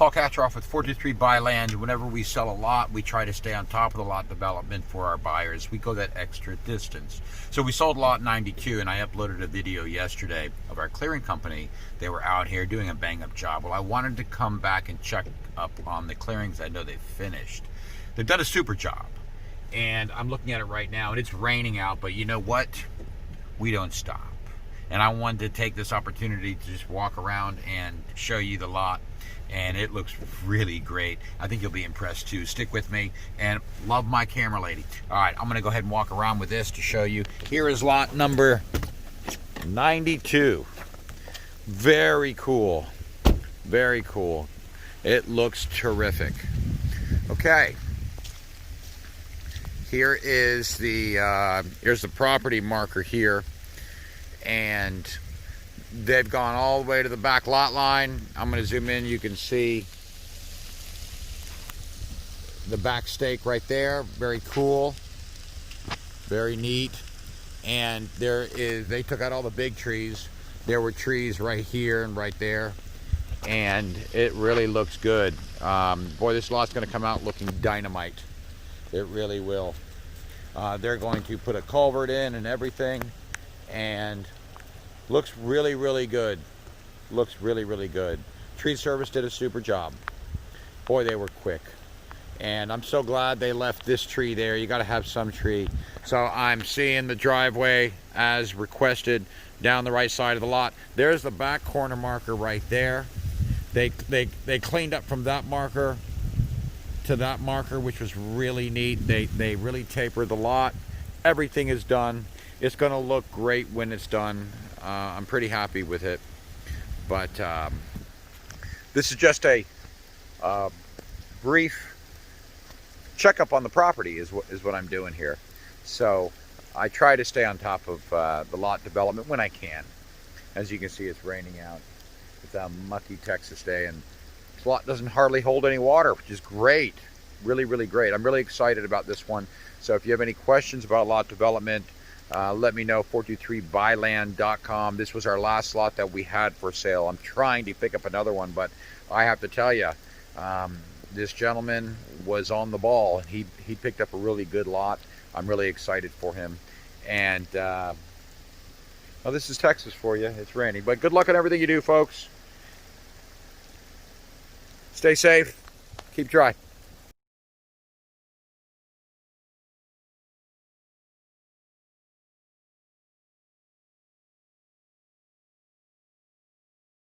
Paul Katroff with 423 Buy Land. Whenever we sell a lot, we try to stay on top of the lot development for our buyers. We go that extra distance. So we sold lot 92, and I uploaded a video yesterday of our clearing company. They were out here doing a bang-up job. Well, I wanted to come back and check up on the clearings. I know they've finished. They've done a super job. And I'm looking at it right now, and it's raining out, but you know what? We don't stop. And I wanted to take this opportunity to just walk around and show you the lot. And it looks really great. I think you'll be impressed too. Stick with me, and love my camera lady. All right, I'm gonna go ahead and walk around with this to show you. Here is lot number 92. Very cool, very cool. It looks terrific. Okay, here is the here's the property marker here, and they've gone all the way to the back lot line. I'm going to zoom in. You can see the back stake right there. Very cool. Very neat. And they took out all the big trees. There were trees right here and right there. And it really looks good. Boy, this lot's going to come out looking dynamite. It really will. They're going to put a culvert in and everything. And looks really, really good. Looks really, really good. Tree service did a super job. Boy, they were quick. And I'm so glad they left this tree there. You got to have some tree. So I'm seeing the driveway as requested down the right side of the lot. There's the back corner marker right there. They cleaned up from that marker to that marker, which was really neat. They really tapered the lot. Everything is done. It's going to look great when it's done. I'm pretty happy with it, but this is just a brief checkup on the property is what I'm doing here. So I try to stay on top of the lot development when I can. As you can see, it's raining out. It's a mucky Texas day, and this lot doesn't hardly hold any water, which is great. Really, really great. I'm really excited about this one. So if you have any questions about lot development, let me know. 423buyland.com. This was our last lot that we had for sale. I'm trying to pick up another one, but I have to tell you, this gentleman was on the ball. He picked up a really good lot. I'm really excited for him. And well, this is Texas for you. It's raining, but good luck on everything you do, folks. Stay safe. Keep dry.